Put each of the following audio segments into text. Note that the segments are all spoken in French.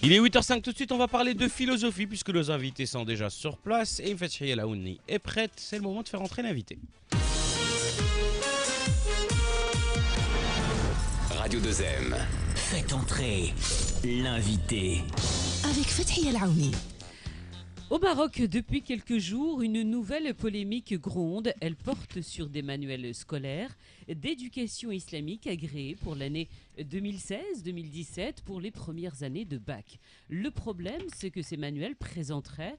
Il est 8h05 tout de suite, on va parler de philosophie puisque nos invités sont déjà sur place et Fathia Laouni est prête. C'est le moment de faire entrer l'invité. Radio 2M. Faites entrer l'invité. Avec Fathia Laouni. Au Maroc, depuis quelques jours, une nouvelle polémique gronde. Elle porte sur des manuels scolaires d'éducation islamique agréés pour l'année 2016-2017 pour les premières années de bac. Le problème, c'est que ces manuels présenteraient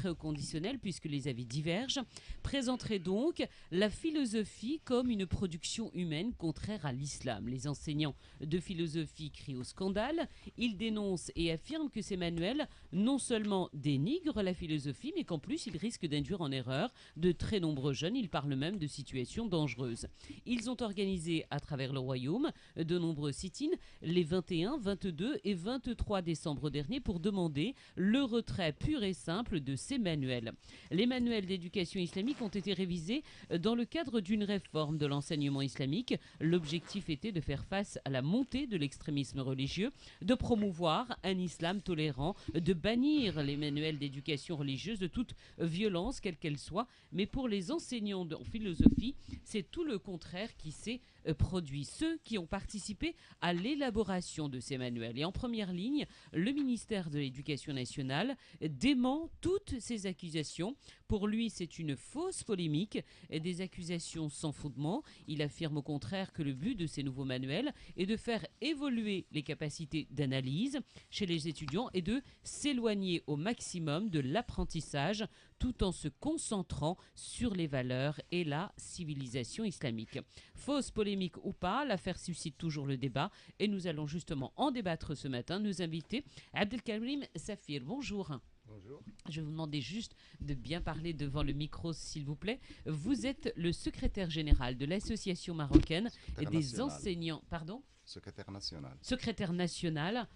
au conditionnel, puisque les avis divergent, présenteraient donc la philosophie comme une production humaine contraire à l'islam. Les enseignants de philosophie crient au scandale. Ils dénoncent et affirment que ces manuels non seulement dénigrent la philosophie, mais qu'en plus, ils risquent d'induire en erreur de très nombreux jeunes. Ils parlent même de situations dangereuses. Ils ont organisé à travers le royaume de nombreux sit-ins les 21, 22 et 23 décembre dernier pour demander le retrait pur et simple de ces manuels. Les manuels d'éducation islamique ont été révisés dans le cadre d'une réforme de l'enseignement islamique. L'objectif était de faire face à la montée de l'extrémisme religieux, de promouvoir un islam tolérant, de bannir les manuels d'éducation religieuse de toute violence, quelle qu'elle soit. Mais pour les enseignants en philosophie, c'est tout le contraire qui s'est produit. Ceux qui ont participé à l'élaboration de ces manuels. Et en première ligne, le ministère de l'Éducation nationale dément toutes ces accusations. Pour lui, c'est une fausse polémique et des accusations sans fondement. Il affirme au contraire que le but de ces nouveaux manuels est de faire évoluer les capacités d'analyse chez les étudiants et de s'éloigner au maximum de l'apprentissage tout en se concentrant sur les valeurs et la civilisation islamique. Fausse polémique ou pas, l'affaire suscite toujours le débat et nous allons justement en débattre ce matin. Nous inviter Abdelkarim Safir. Bonjour. Bonjour. Je vais vous demander juste de bien parler devant le micro, s'il vous plaît. Vous êtes le secrétaire général de l'association marocaine et des enseignants. Pardon ? Secrétaire national. Secrétaire national.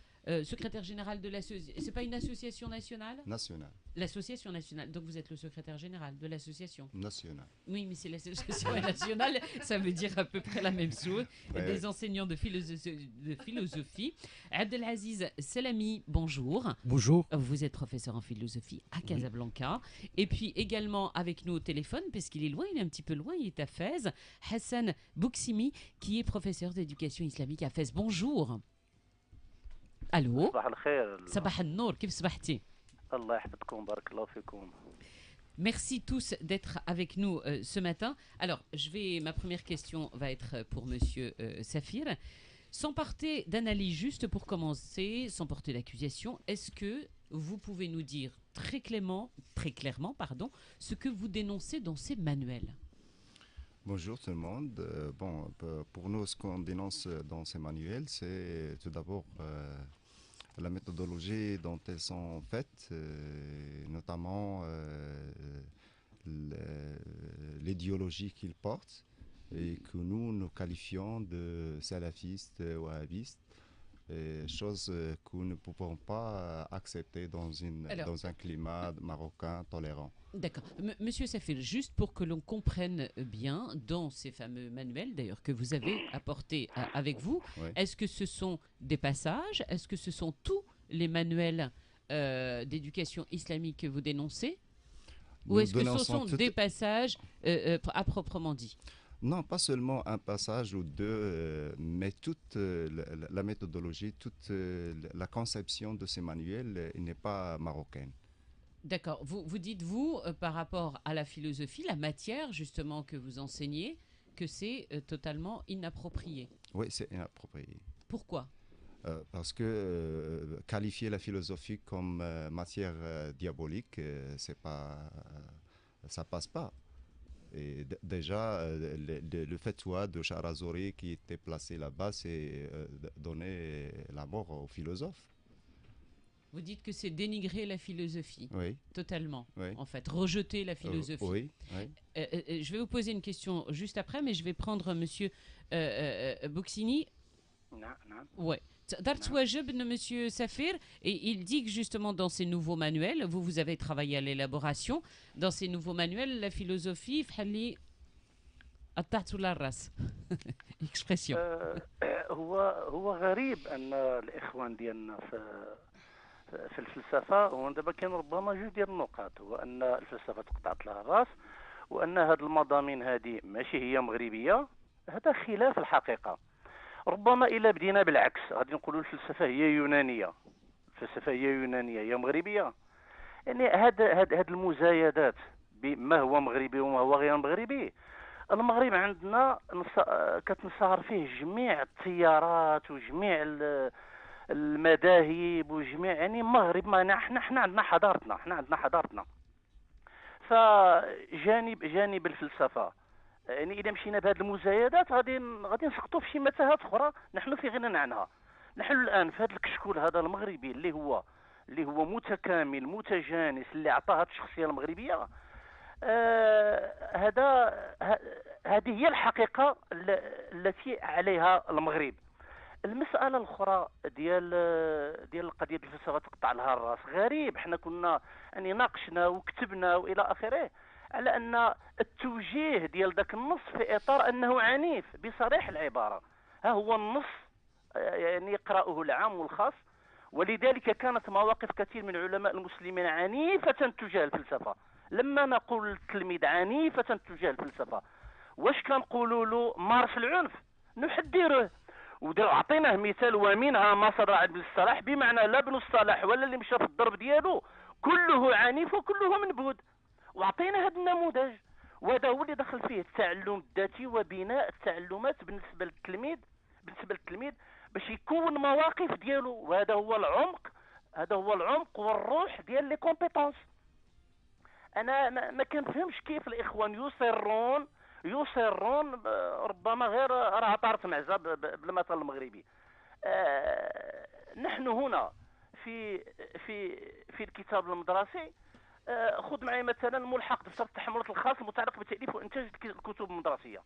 Secrétaire général de l'association. C'est pas une association nationale ? National. L'association nationale. Donc vous êtes le secrétaire général de l'association. National. Oui, mais c'est l'association nationale. Ça veut dire à peu près la même chose. Des enseignants de philosophie. Abdelaziz Selami, bonjour. Bonjour. Vous êtes professeur en philosophie à Casablanca. Oui. Et puis également avec nous au téléphone, parce qu'il est loin, il est un petit peu loin, il est à Fès. Hassan Bouksimi, qui est professeur d'éducation islamique à Fès. Bonjour. الو صباح الخير. صباح النور كيف صبحتي؟ الله يحفظكم بارك الله فيكم. Merci tous d'être avec nous ce matin. Alors, ma première question va être pour Monsieur Safir. Sans porter d'analyse, juste pour commencer, sans porter d'accusation, est-ce que vous pouvez nous dire très clairement, ce que vous dénoncez dans ces manuels ? Bonjour tout le monde. Pour nous, ce qu'on dénonce dans ces manuels, c'est tout d'abord la méthodologie dont elles sont faites, notamment l'idéologie qu'ils portent et que nous qualifions de salafistes, wahhabistes, chose que nous ne pouvons pas accepter dans un climat marocain tolérant. D'accord. Monsieur Safir, juste pour que l'on comprenne bien, dans ces fameux manuels, d'ailleurs, que vous avez apportés avec vous, oui. Est-ce que ce sont des passages ? Est-ce que ce sont tous les manuels d'éducation islamique que vous dénoncez ? Ou est-ce que ce sont des passages à proprement dit ? Non, pas seulement un passage ou deux, mais toute la méthodologie, toute la conception de ces manuels n'est pas marocaine. D'accord. Vous dites, par rapport à la philosophie, la matière justement que vous enseignez, que c'est totalement inapproprié. Oui, c'est inapproprié. Pourquoi ? Parce que qualifier la philosophie comme matière diabolique, ça passe pas. Et déjà, le fatwa de Shahrazori qui était placé là-bas, c'est donner la mort aux philosophes. Vous dites que c'est dénigrer la philosophie. Oui. Totalement. Oui. En fait, rejeter la philosophie. Oui. Je vais vous poser une question juste après, mais je vais prendre Monsieur Bouksini. Non. Ouais. Dart Wajib, Monsieur Safir, et il dit que justement dans ces nouveaux manuels, vous avez travaillé à l'élaboration, dans ces nouveaux manuels, la philosophie, فحلي الطعت ولا الراس expression. هو غريب ان الاخوان ديالنا في الفلسفه، هو دابا كاين ربما جوج ديال النقاط. هو ان الفلسفه تقطعت لها الراس، وان هاد المضامين هذه ماشي هي مغربيه. هذا خلاف الحقيقه. ربما الا بدينا بالعكس غادي نقولوا الفلسفه هي يونانيه، الفلسفه هي يونانيه هي مغربيه. يعني هاد المزايدات بما هو مغربي وما هو غير مغربي. المغرب عندنا كتنصهر فيه جميع التيارات وجميع المذاهب وجميع، يعني المغرب ما حنا عندنا حضارتنا، جانب الفلسفه. يعني اذا مشينا بهذه المزايدات غادي نسقطوا في شي متاهات اخرى نحن في غنى عنها. نحن الان في هذا الكشكول هذا المغربي اللي هو متكامل متجانس، اللي عطاه هذه الشخصيه المغربيه. هذه هي الحقيقه التي عليها المغرب. المساله الاخرى ديال قضيه الفلسفه تقطع لها الراس، غريب. حنا كنا يعني ناقشنا وكتبنا والى اخره على ان التوجيه ديال ذاك النص في اطار انه عنيف بصريح العباره. ها هو النص يعني يقرأه العام والخاص، ولذلك كانت مواقف كثير من علماء المسلمين عنيفة تجاه الفلسفة. لما نقول التلميذ عنيفة تجاه الفلسفة، واش كنقولوا له مارس العنف؟ نحذره. وعطيناه مثال، ومنها ما صدر عن ابن الصلاح، بمعنى لا ابن الصلاح ولا اللي مشى في الضرب ديالو كله عنيف وكله منبوذ. وعطينا هذا النموذج، وهذا هو اللي دخل فيه التعلم الذاتي وبناء التعلمات بالنسبة للتلميذ باش يكون مواقف ديالو. وهذا هو العمق والروح ديال لي كومبيتونس. انا ما كنفهمش كيف الاخوان يصرون ربما غير راه طارت معزه بالمثل المغربي. نحن هنا في الكتاب المدرسي، خذ معي مثلا ملحق دفتر التحملات الخاص المتعلق بتاليف وانتاج الكتب المدرسيه.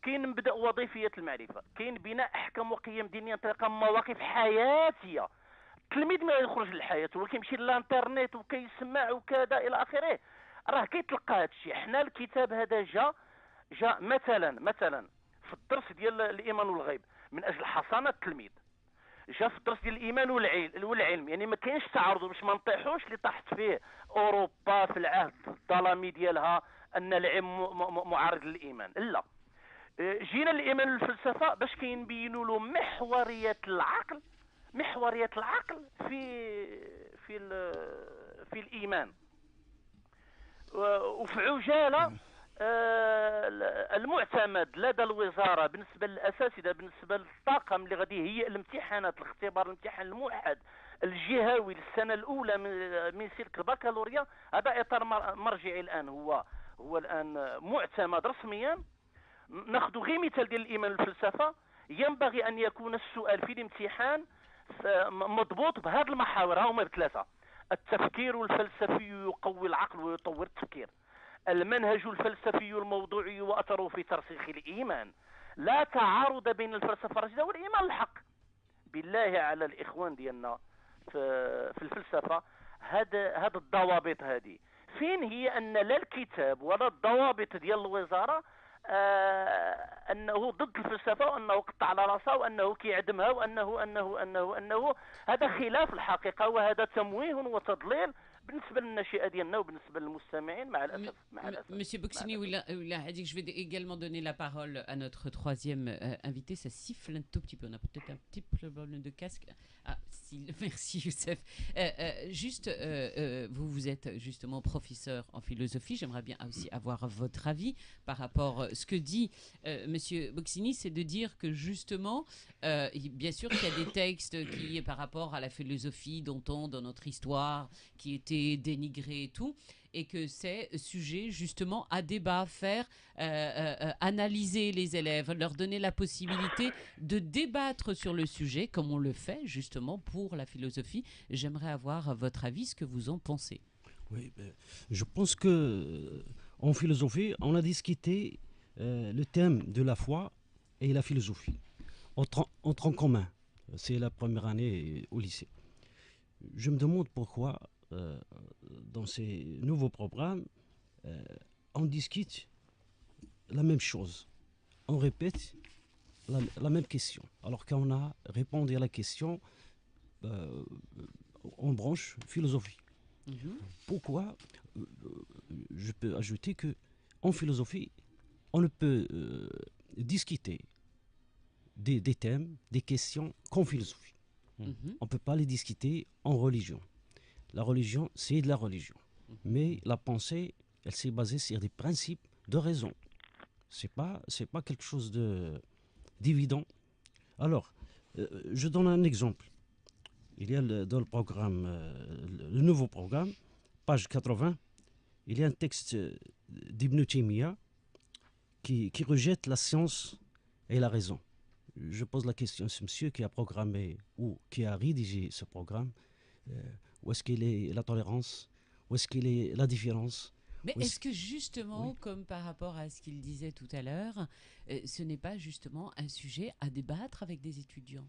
كاين مبدا وظيفيه المعرفه، كاين بناء احكام وقيم دينيه طريقه مواقف حياتيه. التلميذ ما يخرج للحياه، هو كيمشي للانترنت وكيسمع وكذا الى اخره، راه كيتلقى هذا الشيء. حنا الكتاب هذا جا مثلا في الدرس ديال الايمان والغيب من اجل حصانه التلميذ، جا في الدرس ديال الايمان والعلم. يعني ما كاينش تعارض باش ما نطيحوش اللي طاحت فيه اوروبا في العهد الظلامي ديالها ان العلم معارض للايمان. لا، جينا للايمان والفلسفه باش كينبينوا له محوريه العقل في الايمان. وفي عجاله المعتمد لدى الوزاره بالنسبه للاساتذه، بالنسبه للطاقم اللي غادي يهيئ الامتحانات، الامتحان الموحد الجهوي للسنه الاولى من سلك البكالوريا، هذا اطار مرجعي الان هو الان معتمد رسميا. ناخذ غير مثال ديال الايمان والفلسفه. ينبغي ان يكون السؤال في الامتحان مضبوط بهذه المحاور، هما بثلاثه: التفكير الفلسفي يقوي العقل ويطور التفكير، المنهج الفلسفي الموضوعي واثره في ترسيخ الايمان، لا تعارض بين الفلسفه الراشده والايمان الحق. بالله على الاخوان ديالنا في الفلسفه، هاد الضوابط هذه فين هي؟ ان لا الكتاب ولا الضوابط ديال الوزاره انه ضد الفلسفه، وانه قطع على راسها، وانه كيعدمها، وانه انه انه انه هذا خلاف الحقيقه، وهذا تمويه وتضليل بالنسبه للناشئه ديالنا وبالنسبه للمستمعين مع الاسف. Monsieur Boxini, je vais également donner la parole à notre troisième invité. Ça siffle un tout petit peu. On a peut-être un petit problème de casque. Ah, si, merci Youssef. Juste, vous êtes justement professeur en philosophie. J'aimerais bien aussi avoir votre avis par rapport à ce que dit Monsieur Boxini, c'est de dire que justement, bien sûr qu'il y a des textes qui, par rapport à la philosophie dont dans notre histoire, qui étaient dénigrés et tout, et que c'est sujet justement à débat, faire analyser les élèves, leur donner la possibilité de débattre sur le sujet comme on le fait justement pour la philosophie. J'aimerais avoir votre avis, ce que vous en pensez. Oui, je pense que en philosophie, on a discuté le thème de la foi et la philosophie entre en commun. C'est la première année au lycée. Je me demande pourquoi dans ces nouveaux programmes, on discute la même chose. On répète la même question. Alors qu'on a répondu à la question, en branche philosophie. Mhm. Pourquoi je peux ajouter que en philosophie, on ne peut discuter des thèmes, des questions qu'en philosophie. Mhm. On ne peut pas les discuter en religion. La religion, c'est de la religion. Mais la pensée, elle s'est basée sur des principes de raison. C'est pas quelque chose d'évident. Alors, je donne un exemple. Il y a dans le programme, le nouveau programme, page 80, il y a un texte d'Ibn Taymiyyah qui rejette la science et la raison. Je pose la question à ce monsieur qui a programmé ou qui a rédigé ce programme, où est-ce qu'il est la tolérance, où est-ce qu'il est la différence. Mais Oui, est-ce que justement, oui. comme par rapport à ce qu'il disait tout à l'heure, ce n'est pas justement un sujet à débattre avec des étudiants?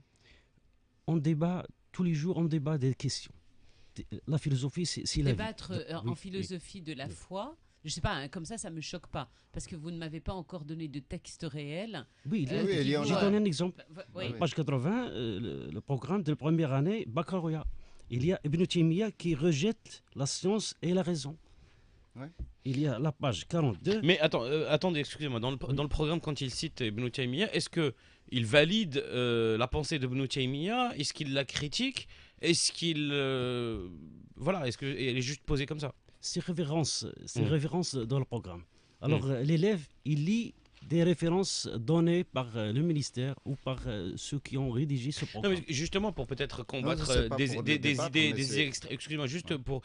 On débat, tous les jours on débat des questions. La philosophie, c'est la vie. Débattre Oui, en philosophie de la foi, je sais pas, hein, comme ça me choque pas, parce que vous ne m'avez pas encore donné de texte réel. Oui, Oui, il y en j'ai a. donné un exemple. Oui. Oui. Page 80, le programme de la première année, baccalauréat. Il y a Ibn Taymiyyah qui rejette la science et la raison. Ouais. Il y a la page 42. Mais attendez, excusez-moi, dans le programme, quand il cite Ibn Taymiyyah, est-ce qu'il valide la pensée d'Ibn Taymiyyah? Est-ce qu'il la critique? Est-ce qu'il... voilà, est-ce qu'elle est juste posée comme ça? C'est référence dans le programme. Alors, l'élève, il lit des références données par le ministère ou par ceux qui ont rédigé ce Non, programme. mais justement pour peut-être combattre c'est pas des, pour des- le des débattre, idées, mais c'est- excusez-moi, juste pour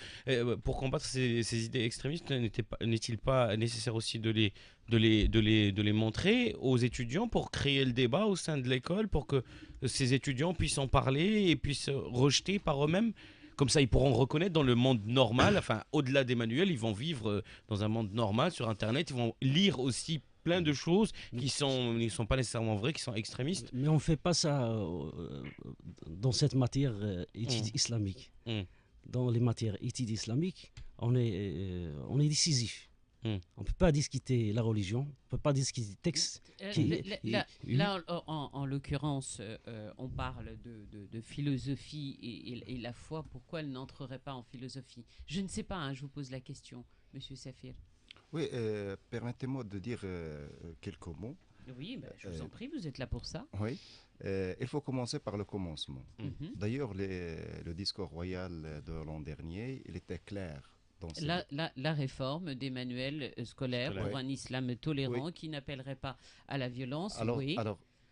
combattre ces idées extrémistes, n'est-il pas nécessaire aussi de les montrer aux étudiants pour créer le débat au sein de l'école, pour que ces étudiants puissent en parler et puissent rejeter par eux-mêmes? Comme ça, ils pourront reconnaître dans le monde normal, enfin, au-delà des manuels, ils vont vivre dans un monde normal sur Internet, ils vont lire aussi plein de choses qui ne sont pas nécessairement vraies, qui sont extrémistes. Mais on ne fait pas ça dans cette matière études islamiques. Mm. Dans les matières études islamiques, on est décisif. Mm. On ne peut pas discuter la religion, on ne peut pas discuter texte. Là, en l'occurrence, on parle de philosophie et la foi. Pourquoi elle n'entrerait pas en philosophie? Je ne sais pas, hein, je vous pose la question, Monsieur Safir. Oui, permettez-moi de dire quelques mots. Oui, je vous en prie, vous êtes là pour ça. Oui, il faut commencer par le commencement. Mhm. D'ailleurs, le discours royal de l'an dernier, il était clair. Dans ses- La réforme des manuels scolaires Scolaire. pour Ouais. un islam tolérant qui n'appellerait pas à la violence. alors, oui.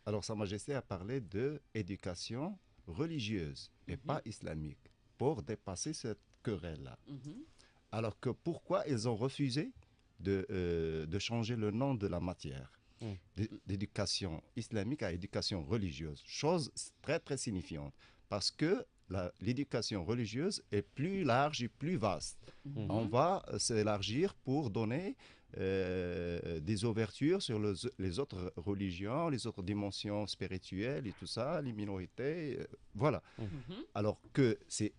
alors, Sa Majesté a parlé d'éducation religieuse et pas islamique pour dépasser cette querelle-là. Mhm. Alors que pourquoi ils ont refusé de changer le nom de la matière d'éducation islamique à éducation religieuse? Chose très très signifiante parce que l'éducation religieuse est plus large et plus vaste. Mhm. On va s'élargir pour donner des ouvertures sur les autres religions, les autres dimensions spirituelles et tout ça, les minorités, voilà. Mhm. Alors que c'est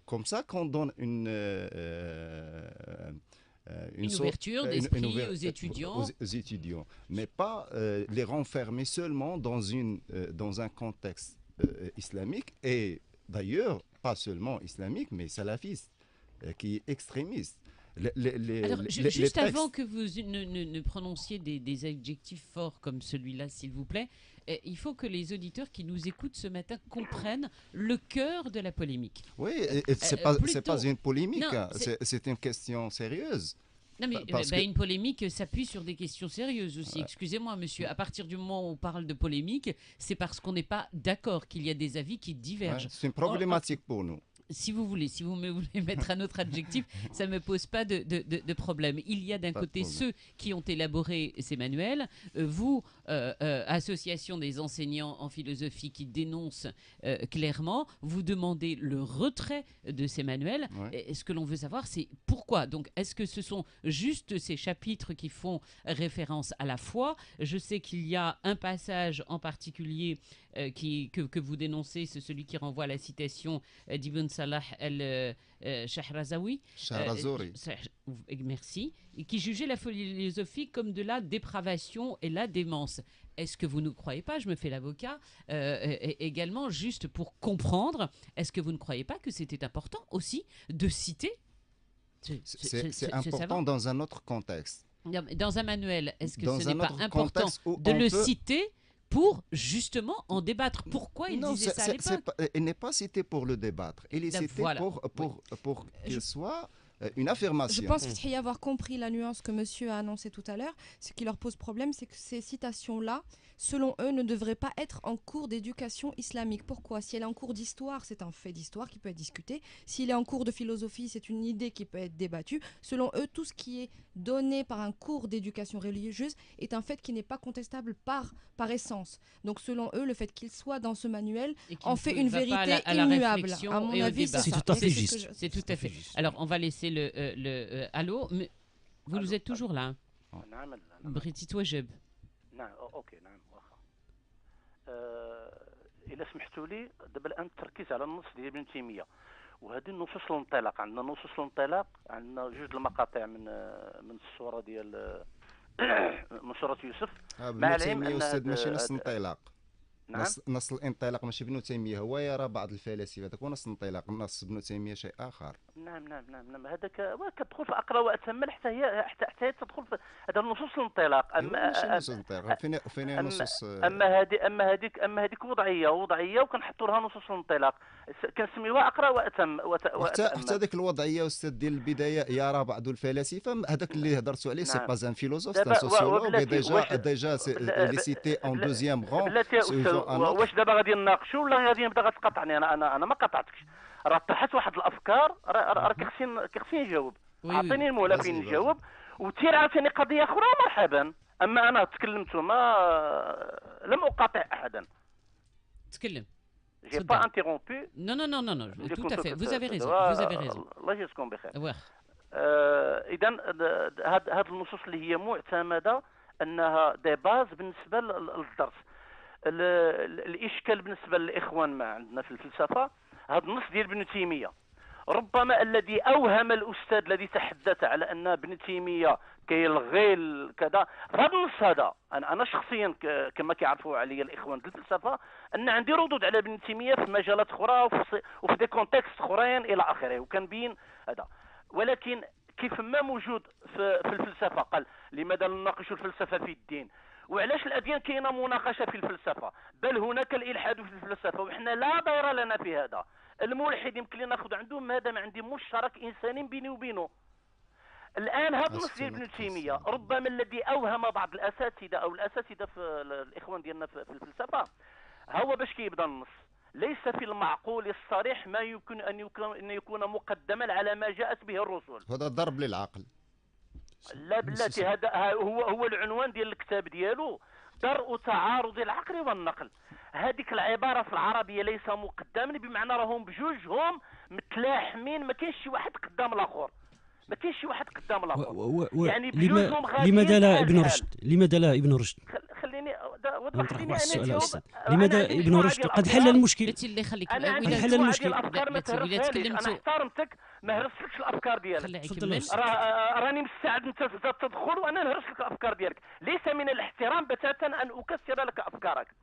comme ça qu'on donne une ouverture d'esprit aux étudiants. aux étudiants, mais pas les renfermer seulement dans un contexte islamique, et d'ailleurs pas seulement islamique mais salafiste, qui est extrémiste. Alors, les juste textes- avant que vous ne prononciez des adjectifs forts comme celui-là, s'il vous plaît, il faut que les auditeurs qui nous écoutent ce matin comprennent le cœur de la polémique. Oui, et c'est pas plutôt- une polémique, Non, hein, c'est une question sérieuse. Non mais Parce que- une polémique s'appuie sur des questions sérieuses aussi. Excusez-moi monsieur, à partir du moment où on parle de polémique, c'est parce qu'on n'est pas d'accord qu'il y a des avis qui divergent. Ouais, c'est une problématique pour nous. Si vous voulez mettre un autre adjectif, ça ne me pose pas de problème. Il y a d'un Pas de côté problème. ceux qui ont élaboré ces manuels, vous, association des enseignants en philosophie qui dénonce clairement, vous demandez le retrait de ces manuels. Ouais. Et ce que l'on veut savoir, c'est pourquoi. Donc, est-ce que ce sont juste ces chapitres qui font référence à la foi? Je sais qu'il y a un passage en particulier que vous dénoncez, c'est celui qui renvoie à la citation d'Ibn Salah El-Shahrazaoui. Shahrazouri. Merci. Et qui jugeait la philosophie comme de la dépravation et la démence. Est-ce que vous ne croyez pas, je me fais l'avocat, également juste pour comprendre, est-ce que vous ne croyez pas que c'était important aussi de citer C'est important dans un autre contexte. Dans un manuel, est-ce que Dans ce un n'est pas autre important contexte où de on le peut- citer pour justement en débattre? Pourquoi il disait ça à l'époque? Il n'est pas cité pour le débattre. Il est Donc, cité voilà. pour qu'il soit une affirmation. Je pense qu'il y a avoir compris la nuance que monsieur a annoncée tout à l'heure. Ce qui leur pose problème, c'est que ces citations-là, selon eux, ne devraient pas être en cours d'éducation islamique. Pourquoi? Si elle est en cours d'histoire, c'est un fait d'histoire qui peut être discuté. S'il est en cours de philosophie, c'est une idée qui peut être débattue. Selon eux, tout ce qui est donné par un cours d'éducation religieuse est un fait qui n'est pas contestable par essence. Donc selon eux, le fait qu'il soit dans ce manuel Et qui en ne fait va une pas vérité à la immuable. réflexion À mon et au avis, débat. c'est C'est ça. tout à fait Et c'est ce juste. que je- C'est tout à fait. juste. Alors, on va laisser allô, mais vous Allô, êtes toujours là, hein. نعم نعم Britit Wajeb. نعم اوكي نعم واخا الا سمحتوا لي دابا الان التركيز على النص ديال ابن تيميه وهذه النصوص الانطلاق عندنا نصوص الانطلاق عندنا جوج المقاطع من السوره ديال من سوره يوسف مع ابن العلم تيمية ان أستاذ ماشي نص انطلاق. نعم نص الانطلاق ماشي ابن تيمية، هو يرى بعض الفلاسفة هذاك هو نص الانطلاق، نص ابن تيمية شيء آخر. نعم هذاك كتدخل في اقرا واتمل حتى هي تدخل في هذا النصوص الانطلاق ماشي نص الانطلاق، فين هي نصوص اما هذيك وضعيه وكنحطوا لها نصوص الانطلاق كنسميوها اقرا حتى ذيك الوضعية أستاذ ديال البداية يرى بعض الفلاسفة، هذاك اللي هضرتوا عليه سي نعم. با ان فيلوزوف، دابا سي سوسيولوج وبلاتي ديجا لي سيتي اون دوزيام غون. بلاتي يا استاذ واش دابا غادي نناقشوا ولا غادي نبدا غتقاطعني؟ انا ما قاطعتكش، راه طرحت واحد الافكار راه كيخصني نجاوب. وي. اعطيني المهله فين نجاوب وتير عاوتاني قضيه اخرى مرحبا. اما انا تكلمت وما لم اقاطع احدا. تكلم. جي تفضل. با انتيرومبي. Non, tout à fait. Vous avez raison. الله يجزيكم بخير. Ouais. اذا هاد النصوص اللي هي معتمده انها دي باز بالنسبه للدرس. الاشكال بالنسبه للاخوان ما عندنا في الفلسفه هذا النص ديال ابن تيميه، ربما الذي اوهم الاستاذ الذي تحدث على ان ابن تيميه كيلغي كذا هذا النص هذا انا شخصيا كما كيعرفوا عليا الاخوان في الفلسفه ان عندي ردود على ابن تيميه في مجالات اخرى وفي دي كونتكست اخرين الى اخره وكنبين هذا، ولكن كيف ما موجود في الفلسفه قال لماذا نناقش الفلسفه في الدين، وعلاش الاديان كاينه مناقشه في الفلسفه، بل هناك الالحاد في الفلسفه وحنا لا ضير لنا في هذا. الملحد يمكن لي ناخذ عنده ماذا ما عندي مشترك انساني بيني وبينه. الان هذا النص ديال ابن تيميه ربما الذي اوهم بعض الاساتذه او الاساتذه في الاخوان ديالنا في الفلسفه هو باش كيبدا النص ليس في المعقول الصريح ما يمكن ان يكون مقدما على ما جاءت به الرسل. هذا ضرب للعقل. لا بلاتي هذا هو العنوان ديال الكتاب ديالو، درء تعارض العقل والنقل. هذيك العباره في العربيه ليس مقدما بمعنى راهم بجوجهم متلاحمين، ما كاينش شي واحد قدام الاخر، ما كاينش شي واحد قدام الاخر. يعني بجوجهم غاديين لماذا لا ابن بحال رشد؟ لماذا لا ابن رشد؟ خليني نطرح خليني واحد السؤال انا أستاذ. نجاوب. لماذا أنا عندي ابن مجموعة رشد ديال قد حل الأفكار. المشكل؟ بلاتي اللي خليك انا عندي قد حل مجموعة المشكل. ديال الافكار ما بلاتي ولا تهرسهاليش. تكلمتوا. انا احترمتك ما هرستلكش الافكار ديالك. خليه تفضل يكمل. أستاذ. راني مستعد انت تدخل وانا نهرس لك الافكار ديالك. ليس من الاحترام بتاتا ان اكسر لك افكارك،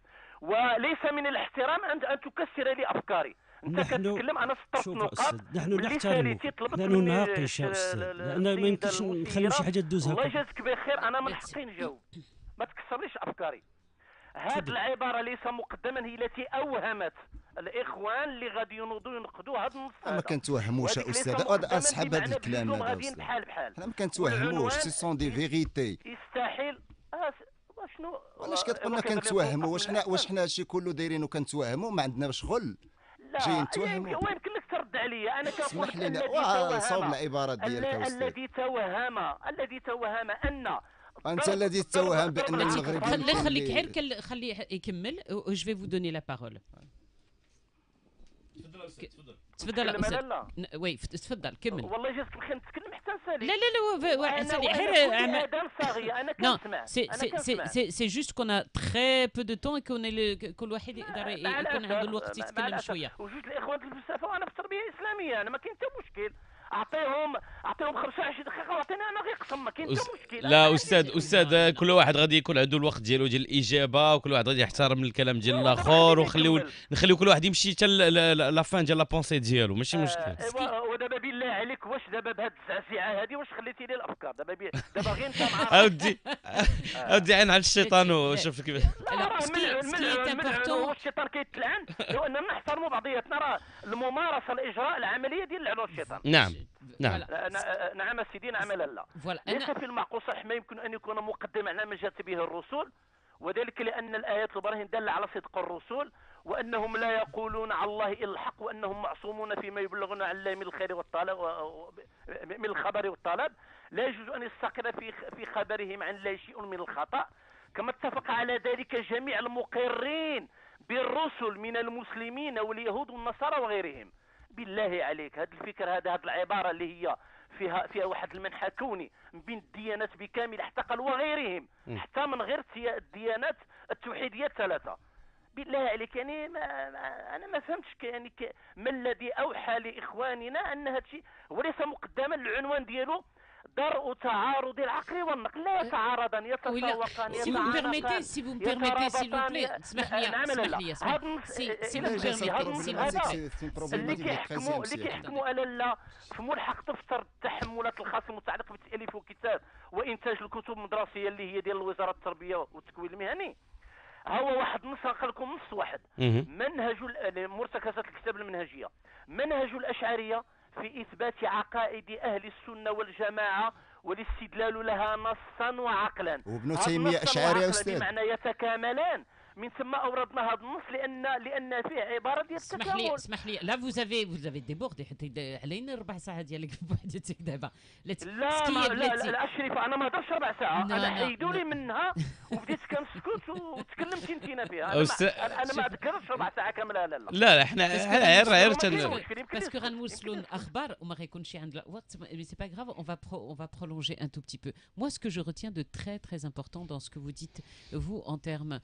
وليس من الاحترام ان تكسر لي افكاري. انت كتتكلم انا سطرت شوف نقاط أستاذ، نحن واللي نحترمك، ساليتي طلبت نحن مني نناقش يا أستاذ، لأن ما يمكنش نخليو شي حاجة تدوز الله هكا. يجازيك بخير، انا من حقي نجاوب، ما تكسرليش افكاري. هاد العباره ليس مقدما هي التي اوهمت الاخوان اللي غادي ينقضوا هذا النص. ما كنتوهموش يا استاذ، هذا اصحاب هذا الكلام هذا غاديين أستاذ. بحال حنا ما كنتوهموش، سي سون دي فيغيتي. يستحيل وشنو علاش كتقولنا كنتوهموا؟ واش حنا هادشي كله دايرينه كنتوهموا؟ ما عندنا شغل جايين نتوهموا؟ وين لك ترد عليا؟ انا كنقول اسمح لي الذي صوب العبارات ديالك يا استاذ. الذي توهم ان انت الذي تتوهم بان المغرب خليه يكمل. جو في فو دوني لا بارول. تفضل تفضل استاذ. وي تفضل كمل. والله جاتك بخير نتكلم حتى نسالي. لا لا لا سالي غير اذان صاغيه انا Non, كنسمع. c'est juste qu'on a très peu de temps et qu'on est كل واحد يقدر يكون عنده الوقت يتكلم شويه. وجوج الاخوان الفلسفه وانا في التربيه الاسلاميه، انا ما كاين حتى مشكل. اعطيهم 25 دقيقه واعطيني انا غير قسم، ما كاين حتى مشكل. لا استاذ كل واحد غادي يكون عنده الوقت ديالو ديال الاجابه، وكل واحد غادي يحترم الكلام ديال الاخر، ونخليو كل واحد يمشي حتى لا فان ديال لا بونسي ديالو، ماشي مشكل. ودابا بالله عليك واش دابا بهاد الزعزعه هذه واش خليتي لي الافكار دابا غير انت مع اودي عين على الشيطان وشوف كيف. الشيطان كيتلعن لو اننا نحترموا بعضياتنا، راه الممارسه الاجراء العمليه ديال لعنوا الشيطان. نعم نعم سيدي نعم لا. ليس في المعقول صح ما يمكن ان يكون مقدم على ما جاءت به الرسل، وذلك لان الايات البراهين داله على صدق الرسل، وانهم لا يقولون على الله الا الحق، وانهم معصومون فيما يبلغون عن الله من الخير والطلب من الخبر والطلب، لا يجوز ان يستقر في خبرهم عن الله شيء من الخطا، كما اتفق على ذلك جميع المقرين بالرسل من المسلمين واليهود والنصارى وغيرهم. بالله عليك هذه الفكره هذه العباره اللي هي فيها واحد المنحى كوني من بين الديانات بكامل، حتى قال وغيرهم، حتى من غير الديانات التوحيديه الثلاثه. بالله عليك يعني انا ما فهمتش يعني ما الذي اوحى لاخواننا ان هذا الشيء وليس مقدما العنوان ديالو درء تعارض العقل والنقل، لا يتعارضان يتساوقان يتعانقان. سي vous me permettez s'il vous plaît اسمح لي اللي كيحكموا على لا في ملحق دفتر التحملات الخاص المتعلق بتاليف الكتاب وانتاج الكتب المدرسيه اللي هي ديال وزاره التربيه والتكوين المهني، هو واحد نص نقول لكم نص واحد. منهج مرتكزات الكتاب المنهجيه، منهج الاشعريه في إثبات عقائد أهل السنة والجماعة والاستدلال لها نصا وعقلا. وابن تيمية أشعري يا أستاذ، بمعنى يتكاملان. من ثم أوردنا هذا النص لأن فيه عبارة ديال التكامل. اسمح لي لا vous avez ديبوردي حتى علينا ربع ساعة ديالك بوحدتك دابا. لا أشرف أنا ما هضرش ربع ساعة، أنا حيدوا لي منها وبديت كنسكت وتكلمت انت فيها. أنا ما أذكرش ربع ساعة كاملة. لا احنا غير باسكو غنوصلوا الأخبار وما غيكونش عندنا وقت، mais c'est pas grave, on va prolonger un tout petit peu. Moi ce que je retiens de très très important dans ce que vous dites vous en termes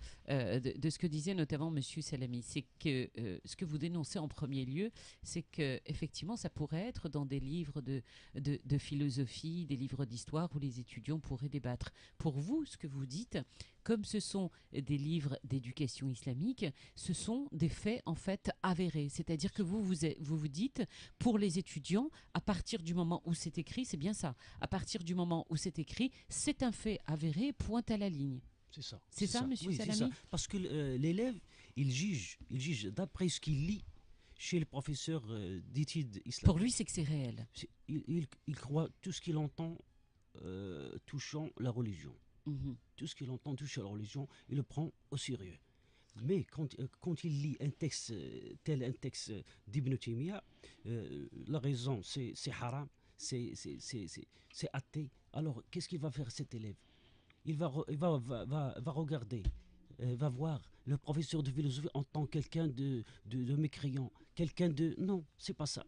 de ce que disait notamment Monsieur Salami, c'est que ce que vous dénoncez en premier lieu, c'est que effectivement ça pourrait être dans des livres de philosophie, des livres d'histoire où les étudiants pourraient débattre. Pour vous, ce que vous dites, comme ce sont des livres d'éducation islamique, ce sont des faits en fait avérés. C'est-à-dire que vous dites, pour les étudiants, à partir du moment où c'est écrit, c'est bien ça, à partir du moment où c'est écrit, c'est un fait avéré, pointe à la ligne. C'est ça, monsieur Salami. C'est ça. Parce que l'élève, il juge d'après ce qu'il lit chez le professeur d'études islamiques. Pour lui, c'est que c'est réel. Il croit tout ce qu'il entend touchant la religion. Tout ce qu'il entend touchant la religion, il le prend au sérieux. Mais quand il lit un texte, tel un texte d'Ibn Taymiyyah, la raison, c'est haram, c'est athée. Alors, qu'est-ce qu'il va faire cet élève ? Il va regarder, va voir le professeur de philosophie en tant que quelqu'un de mécréant, quelqu'un de... Non, c'est pas ça.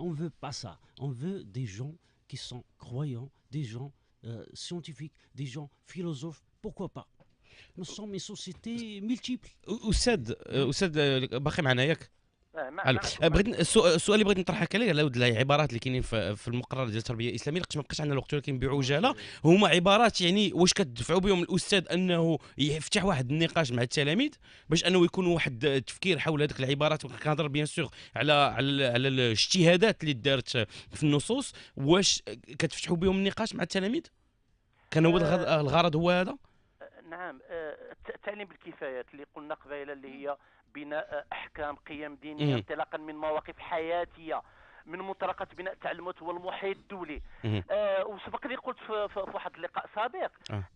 On veut pas ça. On veut des gens qui sont croyants, des gens scientifiques, des gens philosophes. Pourquoi pas ? Nous sommes une société multiple. أستاذ باقي معنا ياك؟ بغيت السؤال اللي بغيت نطرحه عليك على ود العبارات اللي كاينين في المقرر ديال التربيه الاسلاميه، لقيت ما بقاش عندنا الوقت ولكن بعجاله هما عبارات يعني واش كتدفعوا بهم الاستاذ انه يفتح واحد النقاش مع التلاميذ باش انه يكون واحد التفكير حول هذيك العبارات، وكنهضر بيان سور على الاجتهادات اللي دارت في النصوص، واش كتفتحوا بهم النقاش مع التلاميذ؟ كان هو الغرض هو هذا؟ نعم، التعليم بالكفايات اللي قلنا قبيله اللي هي بناء احكام قيم دينيه انطلاقا من مواقف حياتيه من منطلقات بناء التعلمات والمحيط الدولي. وسبق لي قلت في واحد اللقاء سابق،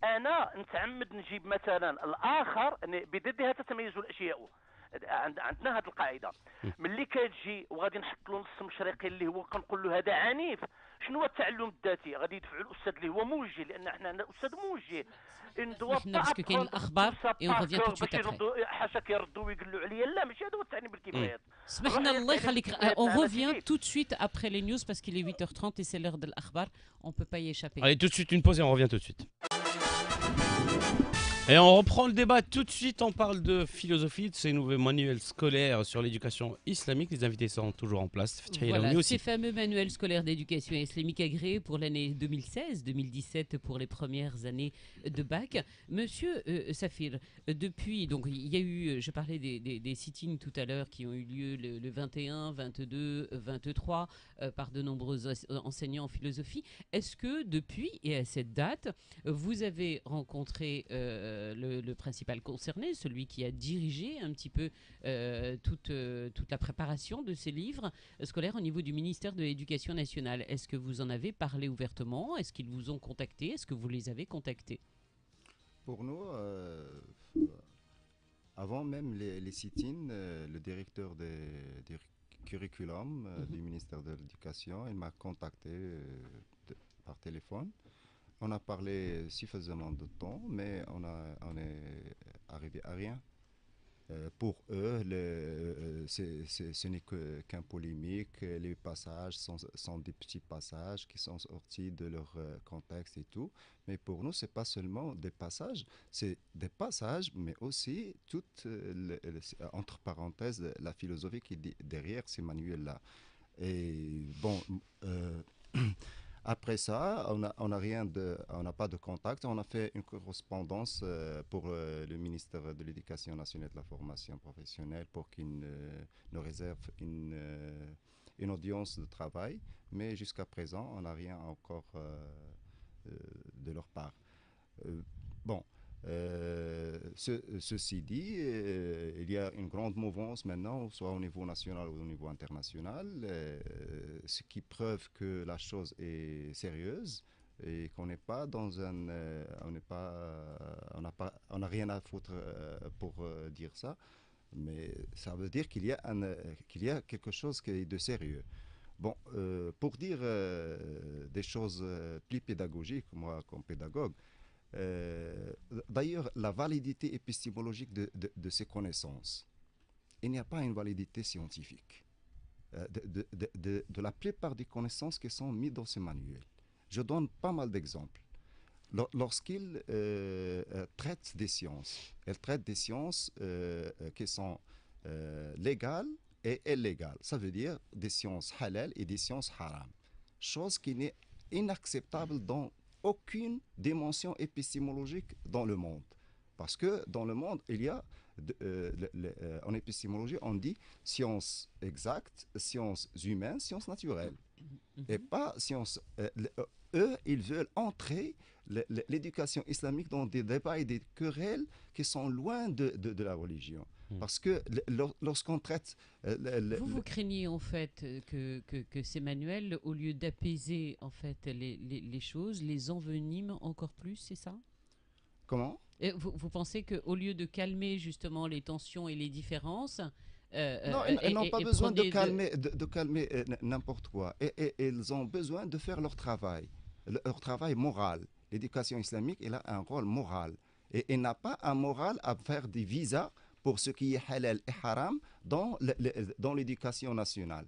انا نتعمد نجيب مثلا الاخر بضدها تتميز الاشياء. عندنا هذه القاعده. ملي كتجي وغادي نحط له نص مشرقي اللي هو كنقول له هذا عنيف، شنو هو التعلم الذاتي؟ غادي يدفعوا الاستاذ اللي هو موجه، لان احنا عندنا استاذ موجه. احنا باسكو كاين الاخبار اي اون ريفيان تو سويت ابري. حاشا كيردوا ويقولوا عليا لا ماشي هذا هو التعليم بالكفايات. سمحنا الله يخليك on revient tout de suite après les news parce qu'il est 8h30 et c'est l'heure de l'akhbar, on peut pas y échapper. Allez, tout de suite une pause et on revient tout de suite. Et on reprend le débat tout de suite, on parle de philosophie, de ces nouveaux manuels scolaires sur l'éducation islamique. Les invités sont toujours en place. Voilà, ces fameux manuels scolaires d'éducation islamique agréés pour l'année 2016-2017 pour les premières années de bac. Monsieur Safir, depuis, donc il y a eu, je parlais des sit-ins tout à l'heure qui ont eu lieu le 21, 22, 23 par de nombreux enseignants en philosophie. Est-ce que depuis et à cette date, vous avez rencontré le principal concerné, celui qui a dirigé un petit peu toute la préparation de ces livres scolaires au niveau du ministère de l'Éducation nationale? Est-ce que vous en avez parlé ouvertement? Est-ce qu'ils vous ont contacté? Est-ce que vous les avez contactés? Pour nous, avant même les sit-ins, le directeur des curriculum du ministère de l'Éducation, il m'a contacté par téléphone. On a parlé suffisamment de temps, mais on est arrivé à rien. Pour eux, ce n'est qu'un polémique. Les passages sont des petits passages qui sont sortis de leur contexte et tout. Mais pour nous, ce n'est pas seulement des passages, c'est des passages, mais aussi toute, entre parenthèses, la philosophie qui est derrière ces manuels-là. Et bon... Après ça, on n'a pas de contact. On a fait une correspondance pour le ministère de l'Éducation nationale et de la formation professionnelle pour qu'il nous réserve une audience de travail. Mais jusqu'à présent, on n'a rien encore de leur part. Bon. Ceci dit, il y a une grande mouvance maintenant, soit au niveau national ou au niveau international, ce qui prouve que la chose est sérieuse et qu'on n'est pas dans un, on n'a rien à foutre pour dire ça, mais ça veut dire qu'il y a quelque chose qui est de sérieux. Bon, pour dire des choses plus pédagogiques, moi comme pédagogue. D'ailleurs, la validité épistémologique de ces connaissances, il n'y a pas une validité scientifique de la plupart des connaissances qui sont mises dans ces manuels. Je donne pas mal d'exemples. Lorsqu'ils traitent des sciences, elles traitent des sciences qui sont légales et illégales. Ça veut dire des sciences halal et des sciences haram. Chose qui n'est inacceptable dans aucune dimension épistémologique dans le monde. Parce que dans le monde, il y a, en épistémologie, on dit sciences exactes, sciences humaines, sciences naturelles. Et pas sciences... eux, ils veulent entrer l'éducation islamique dans des débats et des querelles qui sont loin de la religion. Parce que lorsqu'on traite... Vous craignez en fait que ces manuels, au lieu d'apaiser en fait les choses, les enveniment encore plus, c'est ça? Comment? Et vous pensez qu'au lieu de calmer justement les tensions et les différences... non, ils n'ont pas besoin de calmer n'importe quoi. Et ils ont besoin de faire leur travail moral. L'éducation islamique, elle a un rôle moral. Et elle n'a pas un moral à faire des visas pour ce qui est halal et haram dans l'éducation nationale.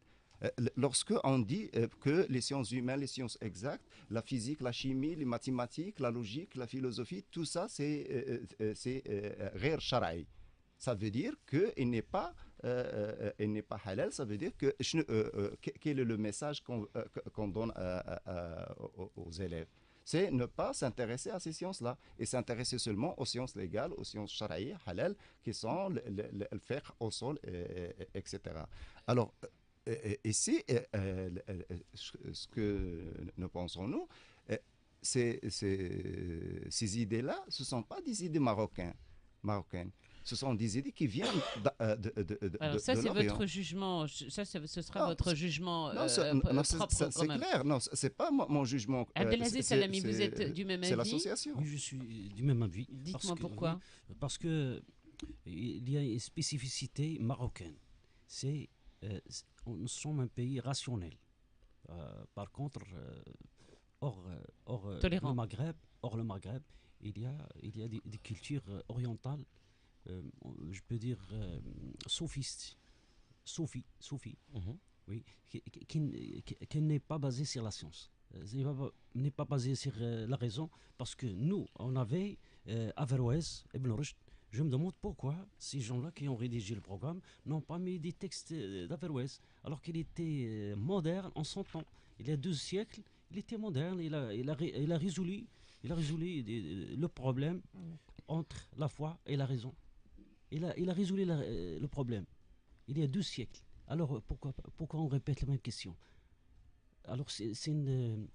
Lorsque on dit que les sciences humaines, les sciences exactes, la physique, la chimie, les mathématiques, la logique, la philosophie, tout ça c'est ghair shara'i. Ça veut dire qu'il n'est pas halal, ça veut dire que quel est le message qu'on donne aux élèves? C'est ne pas s'intéresser à ces sciences-là et s'intéresser seulement aux sciences légales, aux sciences shara'i, halal, qui sont le fiqh au sol, etc. Alors, ici, ce que nous pensons, nous, ces idées-là, ce ne sont pas des idées marocaines. Ce sont des idées qui viennent Alors ça, c'est votre jugement. Ça, ce sera votre jugement propre. C'est clair. Non, c'est pas mon jugement. Abdelaziz Salami, vous êtes du même avis? C'est l'association. Oui, je suis du même avis. Dites-moi pourquoi. Parce que Il y a une spécificité marocaine. Nous sommes un pays rationnel. Par contre, hors Tolérant. le Maghreb, il y a des cultures orientales, je peux dire sophistes, Sophie, Mhm. oui, qui n'est pas basée sur la science. N'est pas basée sur la raison, parce que nous, on avait Averroès, Ibn Rushd. Je me demande pourquoi ces gens-là qui ont rédigé le programme n'ont pas mis des textes d'Averroès, alors qu'il était moderne en son temps. Il y a 2 siècles, il était moderne, il a résolu le problème entre la foi et la raison. Il a résolu le problème. Il y a 2 siècles. Alors pourquoi on répète la même question? Alors c'est une,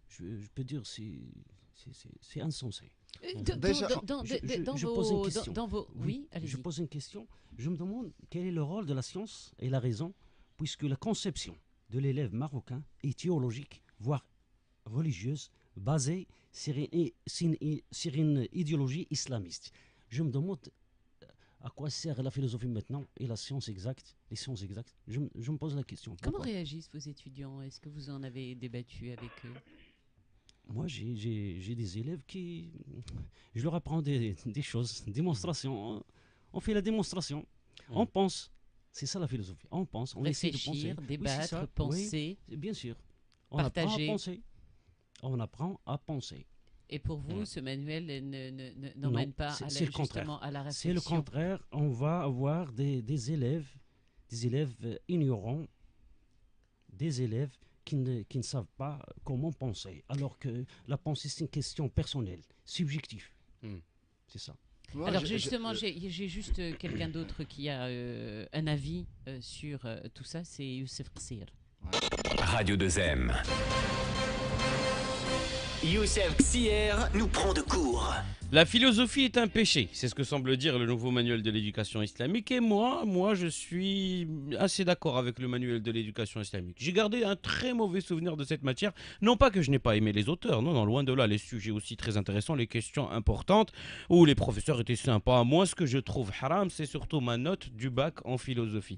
je peux dire, c'est insensé. Déjà, je pose une question. Oui, allez-y. Je pose une question. Je me demande quel est le rôle de la science et la raison, puisque la conception de l'élève marocain est théologique, voire religieuse, basée sur une idéologie islamiste. Je me demande à quoi sert la philosophie maintenant et la science exacte, les sciences exactes. Je me pose la question. Comment Pourquoi? réagissent vos étudiants? Est-ce que vous en avez débattu avec eux? Moi, j'ai des élèves qui... Je leur apprends des choses, démonstration. On fait la démonstration. On pense. C'est ça la philosophie. On pense, on essaie de penser. Réfléchir, Oui, débattre, c'est ça. penser. Oui, bien sûr. On Partager. apprend à penser. On apprend à penser. Et pour vous, ce manuel n'emmène pas c'est le contraire. justement à la C'est le réflexion? contraire. On va avoir des élèves ignorants, des élèves qui ne savent pas comment penser, alors que la pensée, c'est une question personnelle, subjective. Mm. C'est ça. moi, Alors justement, j'ai juste quelqu'un d'autre qui a un avis sur tout ça, c'est Youssef Qsir. Radio 2M. Youssef Ksier nous prend de court. La philosophie est un péché, c'est ce que semble dire le nouveau manuel de l'éducation islamique. Et moi, je suis assez d'accord avec le manuel de l'éducation islamique. J'ai gardé un très mauvais souvenir de cette matière. Non pas que je n'ai pas aimé les auteurs, non, loin de là. Les sujets aussi très intéressants, les questions importantes, où les professeurs étaient sympas. Moi, ce que je trouve haram, c'est surtout ma note du bac en philosophie.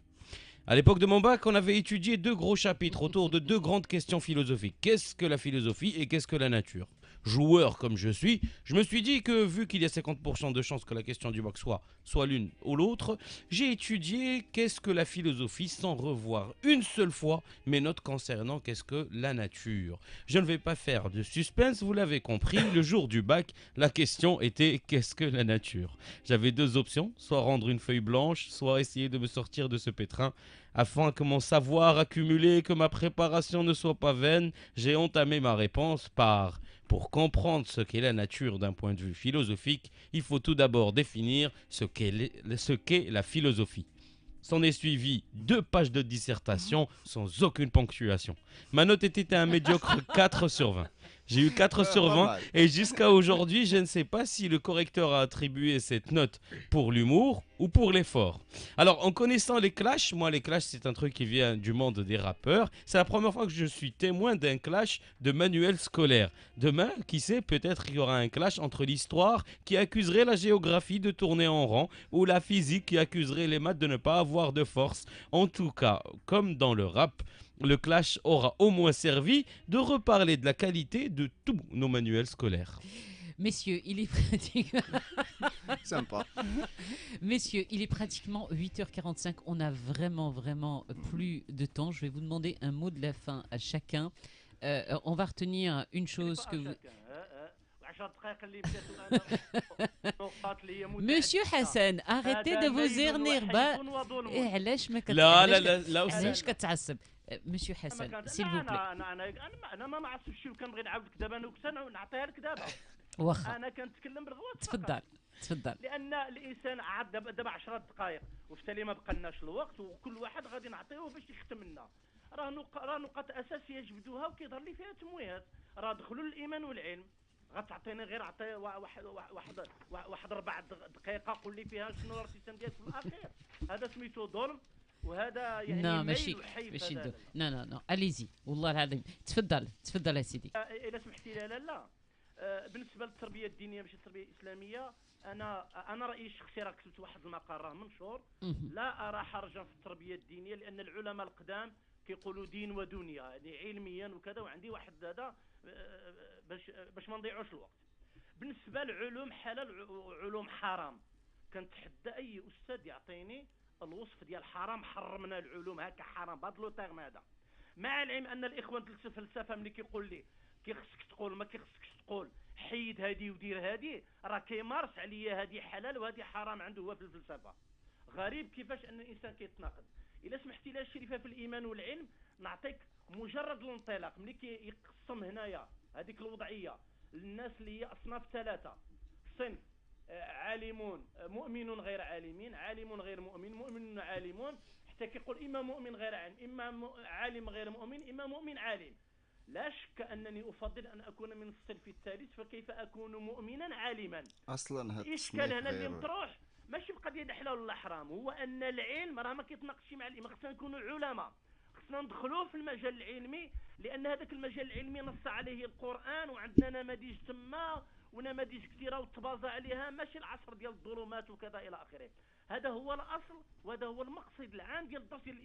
À l'époque de mon bac, on avait étudié 2 gros chapitres autour de 2 grandes questions philosophiques. Qu'est-ce que la philosophie et qu'est-ce que la nature? Joueur comme je suis, je me suis dit que vu qu'il y a 50% de chances que la question du bac soit l'une ou l'autre, j'ai étudié qu'est-ce que la philosophie sans revoir une seule fois mes notes concernant qu'est-ce que la nature. Je ne vais pas faire de suspense, vous l'avez compris, le jour du bac, la question était qu'est-ce que la nature? J'avais 2 options, soit rendre une feuille blanche, soit essayer de me sortir de ce pétrin. Afin que mon savoir accumulé, que ma préparation ne soit pas vaine, j'ai entamé ma réponse par « Pour comprendre ce qu'est la nature d'un point de vue philosophique, il faut tout d'abord définir ce qu'est la philosophie. » S'en est suivi 2 pages de dissertation sans aucune ponctuation. Ma note était un médiocre 4 sur 20. J'ai eu 4 sur 20 et jusqu'à aujourd'hui, je ne sais pas si le correcteur a attribué cette note pour l'humour ou pour l'effort. Alors, en connaissant les clashs, moi les clashs c'est un truc qui vient du monde des rappeurs, c'est la première fois que je suis témoin d'un clash de manuel scolaire. Demain, qui sait, peut-être qu'il y aura un clash entre l'histoire qui accuserait la géographie de tourner en rond ou la physique qui accuserait les maths de ne pas avoir de force. En tout cas, comme dans le rap, le clash aura au moins servi de reparler de la qualité de tous nos manuels scolaires. Messieurs, il est pratiquement... Sympa. Messieurs, il est pratiquement 8h45. On n'a vraiment plus de temps. Je vais vous demander un mot de la fin à chacun. On va retenir une chose que vous... Monsieur Hassan, arrêtez de vous énerver. Monsieur Hassan, s'il vous plaît. انا ما عرفتش شنو كنبغي نعاود دابا انا كنت نعطيها لك دابا واخا انا كنتكلم بالغلط تفضل لان الانسان عاد دابا 10 دقائق وفتالي ما بقالناش الوقت وكل واحد غادي نعطيوه باش يختم لنا راه نقاط اساسيه جبدوها وكيظهر لي فيها تمويهات راه دخلوا الايمان والعلم غتعطيني غير عطي واحد 4 دقائق قول لي فيها شنو الارتيسان ديالك في الاخير هذا سميتو ظلم وهذا يعني لا ماشي نو اليزي والله العظيم تفضل يا سيدي. الا سمحتي لي لا بالنسبه للتربيه الدينيه ماشي التربيه الاسلاميه انا رايي الشخصي راه كتبت واحد المقال راه منشور. مهم. لا ارى حرجا في التربيه الدينيه لان العلماء القدام كيقولوا دين ودنيا يعني علميا وكذا. وعندي واحد هذا باش ما نضيعوش الوقت. بالنسبه للعلوم حلال وعلوم حرام، كنتحدى اي استاذ يعطيني الوصف ديال حرام حرمنا العلوم هكا حرام بهذا لو تيرم هذا. مع العلم ان الاخوان ديال الفلسفه ملي كيقول لي كيخصك تقول ما كيخصكش تقول حيد هادي ودير هادي، راه كيمارس عليا هادي حلال وهادي حرام عنده هو في الفلسفه. غريب كيفاش ان الانسان كيتناقض. الا سمحتي لي الشريفه في الايمان والعلم نعطيك مجرد الانطلاق ملي كيقسم هنايا هذيك الوضعيه للناس اللي هي اصناف ثلاثه. صنف عالمون مؤمنون غير عالمين، عالم غير مؤمن، مؤمن عالمون، حتى كيقول اما مؤمن غير عالم، اما عالم غير مؤمن، اما مؤمن عالم. لا شك انني افضل ان اكون من الصنف الثالث، فكيف اكون مؤمنا عالما؟ اصلا هاد الاشكال هنا اللي غير مطروح ماشي بقضيه د حلال ولا حرام، هو ان العلم راه ما كيتناقشش مع الايمان. خصنا نكونوا علماء، خصنا ندخلوا في المجال العلمي، لان هذاك المجال العلمي نص عليه القران وعندنا نماذج تما ونماذج كثيره وتبازى عليها، ماشي العصر ديال الظلمات وكذا الى اخره. هذا هو الاصل وهذا هو المقصد العام ديال الدرس ديال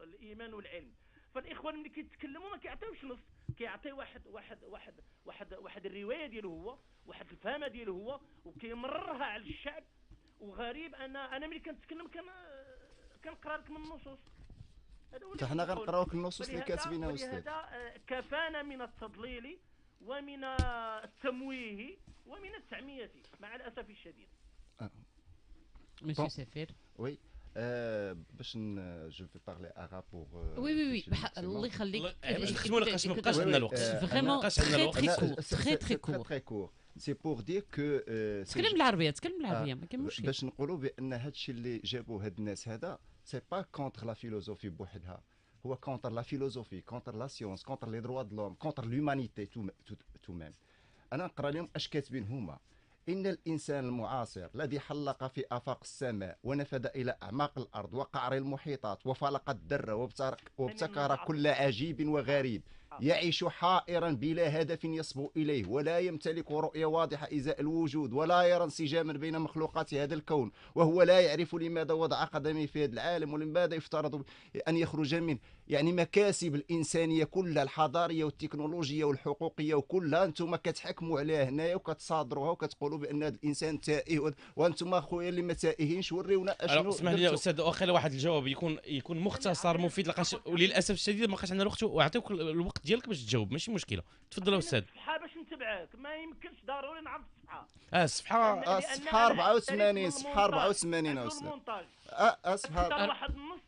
الايمان والعلم. فالاخوان ملي كيتكلموا ما كيعطيوش نص، كيعطي واحد الروايه ديالو هو، واحد الفهمه ديالو هو، وكيمررها على الشعب. وغريب انا ملي كنتكلم كنقرا لك من النصوص. هذا هو اللي فحنا كنقول. غنقراوك النصوص اللي ولهذا- كاتبينها استاذ. ولهذا كفانا من التضليل ومن التمويه ومن التعميه مع الاسف الشديد. مسيو Bon. سفير. وي je vais parler arabe pour وي وي وي Chine, الله يخليك. باش نختموا النقاش ما بقاش عندنا الوقت. Vraiment ما بقاش عندنا très الوقت. très court, très très court. très court. C'est pour dire que تكلم بالعربيه تكلم بالعربيه ما كاين مشكل. باش نقولوا بان هذا الشيء اللي جابوه هاد الناس هذا سي با كونتر لا فيلوزوفي بوحدها، هو كونتر لا فيلوزوفي، كونتر لا سيونس، كونتر لي دروا دو لوم، كونتر لومانيتي تو ميم. انا نقرا لهم اش كاتبين هما. إن الإنسان المعاصر الذي حلق في آفاق السماء ونفذ إلى أعماق الأرض وقعر المحيطات وفلق الدر وابتكر كل عجيب وغريب، يعيش حائرا بلا هدف يصبو إليه، ولا يمتلك رؤية واضحة إزاء الوجود، ولا يرى انسجاما بين مخلوقات هذا الكون، وهو لا يعرف لماذا وضع قدمه في هذا العالم ولماذا يفترض أن يخرج منه. يعني مكاسب الإنسانية كلها الحضارية والتكنولوجية والحقوقية وكلها أنتم كتحكموا عليها هنايا وكتصادروها وكتقولوا بأن هذا الإنسان تائه، وأنتم أخويا اللي ما تائهينش وريونا أشنو. اسمح لي يا استاذ واخا واحد الجواب يكون مختصر مفيد، لقاش وللاسف الشديد ما بقاش عندنا الوقت، واعطيوك الوقت ديالك باش تجاوب ماشي مشكله. تفضل يا استاذ. الصفحه باش نتبعك ما يمكنش ضروري نعرف الصفحه. الصفحه الصفحة 84 صفحة 84 أستاذ. صفحة كتاب واحد النص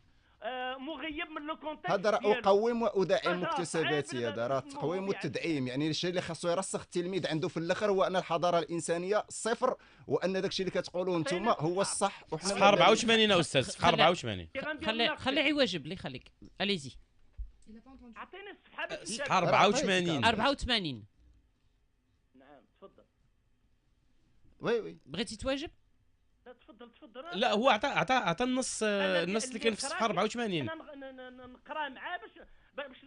مغيب من لو كونتكست. هذا راه ديالو. أقوم وأدعم هذا مكتسباتي، عيب هذا راه لازم التقويم نقولوا والتدعيم. يعني الشيء اللي خاصو يرسخ التلميذ عنده في الاخر هو ان الحضاره الانسانيه صفر، وان داك الشيء اللي كتقولوه نتوما هو الصح. وحنا صفحه 84 يا استاذ، صفحه 84. خلي يواجب لي خليك اليزي. عطيني الصفحه باش صفحه 84. 84 نعم تفضل. وي بغيتي تواجب؟ لا تفضل. لا هو عطى النص اللي كان في الصفحه 84. نقرا معاه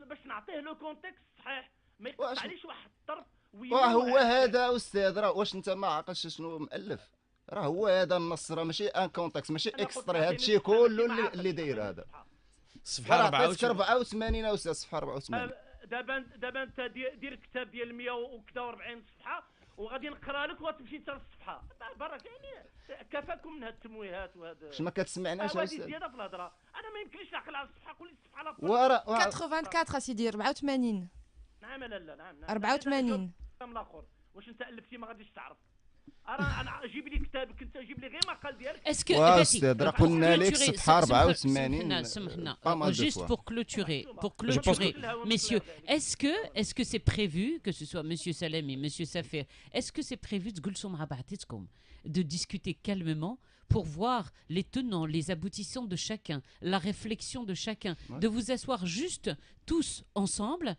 باش نعطيه لو كونتكست صحيح، ما واش- يقطعليش واحد الطرف وهو هذا استاذ. راه واش انت ما عقلتش شنو مؤلف؟ راه هو هذا النص، راه ماشي ان كونتكست، ماشي اكسترا، هذا الشيء كله اللي داير هذا. الصفحه راه عطيتك 84. 84 استاذ، صفحه 84. دابا انت دير كتاب ديال 140 صفحه وغادي نقرا لك وتمشي انت للصفحه برك. يعني كفاكم من هاد التمويهات وهذا واش ما كتسمعناش هذه استاذ؟ زياده في الهضره. انا ما يمكنليش نعقل على الصفحه كل صفحه على 84 اسيدي 84 نعم لا نعم 84 الاخر. واش انت الفتي ما غاديش تعرف؟ انا جيب لي كتابك انت، جيب لي غير مقال ديالك. اسكو استاذ راه قلنا لك صفحه 84. سمحنا pas mal de juste fois. pour clôturer que- messieurs, est-ce que c'est prévu que ce soit monsieur Salami, monsieur Safer, est-ce que c'est prévu تجلسوا مع بعضكم de discuter calmement pour voir les tenants, les aboutissants de chacun, la réflexion de chacun, de vous asseoir juste tous ensemble,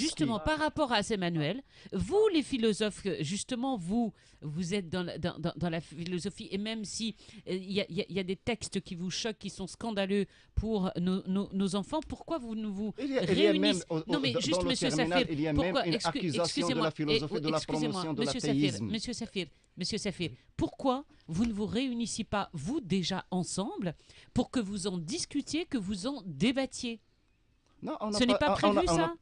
justement par rapport à ces manuels. Vous, les philosophes, justement, vous êtes dans la philosophie, et même si il y a des textes qui vous choquent, qui sont scandaleux pour nos enfants, pourquoi vous ne vous Il y a réunissez même, Non mais dans juste, le monsieur terminal, Safir, il y a pourquoi même une accusation de excusez-moi, la philosophie, de la excusez-moi, promotion de monsieur l'athéisme. Safir, monsieur Safir, Monsieur Safé, pourquoi vous ne vous réunissez pas, vous déjà ensemble, pour que vous en discutiez, que vous en débattiez? Non, on Ce n'est pas prévu, ça?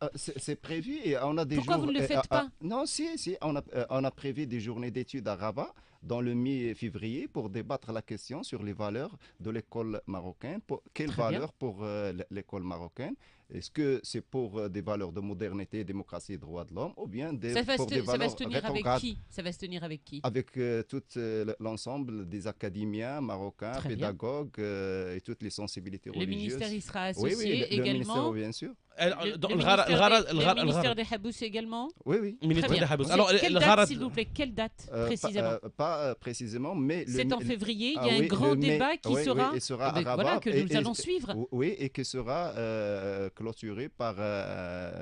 C'est prévu et on a des Pourquoi jours. vous ne le faites pas? Non, si, on a prévu des journées d'études à Rabat dans le mi-février pour débattre la question sur les valeurs de l'école marocaine. Quelles Très bien. valeurs pour l'école marocaine? Est-ce que c'est pour des valeurs de modernité, démocratie et droits de l'homme ou bien pour des Ça va valeurs se tenir avec rétrogrades? qui? Ça va se tenir avec qui? Avec tout l'ensemble des académiens marocains, Très bien. pédagogues et toutes les sensibilités Le religieuses. ministère y sera Oui, associé oui, le ministère, également. bien sûr. Le ministère des Habous également. Oui, oui. Ministre Très bien. des Habous. C'est- Alors, quelle date, s'il vous plaît? Quelle date précisément? Pas précisément, mais... C'est en février, il y a Ah un oui, grand le mai- débat qui oui, sera, oui, il sera à voilà, Rabat que nous allons suivre. Oui, et qui sera clôturé par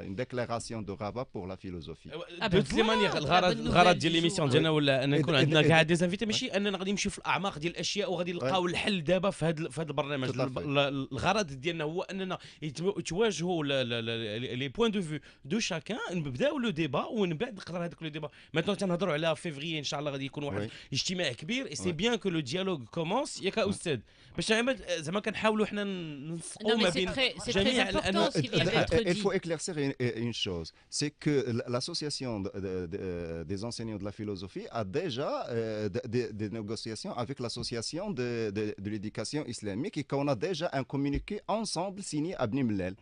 une déclaration de Rabat pour la philosophie. Ah de ben toutes les voilà, manières la bonne الغرض nouvelle ديال du ليميسيون jour. ديالنا ولا ان يكون عندنا كاع دي زانفيتي ماشي Ouais. اننا غادي نمشيو في الاعماق ديال الاشياء وغادي نلقاو الحل دابا في هذا البرنامج. Tout à fait. الغرض ديالنا هو اننا يتواجهوا لي بوين دو فيو دو شاكان، نبداو لو ديبا ومن بعد نقدر هذاك لو ديبا ماتون تنهضروا على فيفري ان شاء الله غادي يكون واحد Oui. اجتماع كبير اي سي Ouais. بيان كو لو ديالوغ كومونس ياك استاذ باش زعما كنحاولوا حنا ننسقوا Non, mais ما c'est بين très جميع important ce qui vient d'être Il dit. faut éclaircir une chose, c'est que l'association des enseignants de la philosophie a déjà des négociations avec l'association de l'éducation islamique et qu'on a déjà un communiqué ensemble signé à Bni Mellal.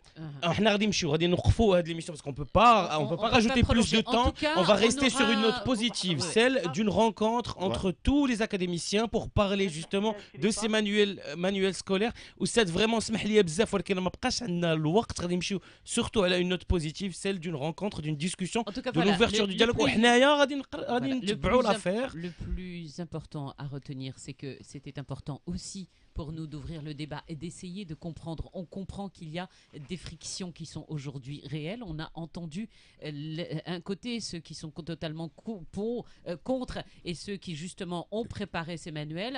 احنا غادي نمشيو غادي نوقفوا هذه ليميسيون باسكو on peut pas rajouter plus de temps. On va rester sur une note positive, celle d'une rencontre entre tous les académiciens pour parler justement de ces manuels scolaires. وساد vraiment سمح لي بزاف ولكن ما بقاش عندنا الوقت غادي نمشيو surtout على une note positive, celle d'une rencontre, d'une discussion, En tout cas, de voilà, l'ouverture le du dialogue. plus- وحنايا غادي Voilà. نتبعوا l'affaire. Le plus important à retenir, c'est que c'était important aussi pour nous d'ouvrir le débat et d'essayer de comprendre. On comprend qu'il y a des frictions qui sont aujourd'hui réelles. On a entendu un côté ceux qui sont totalement contre et ceux qui justement ont préparé ces manuels.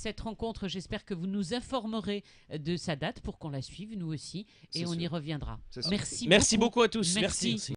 Cette rencontre, j'espère que vous nous informerez de sa date pour qu'on la suive nous aussi et C'est on y sûr. reviendra. C'est sûr. Merci Merci beaucoup à tous. Merci. Merci.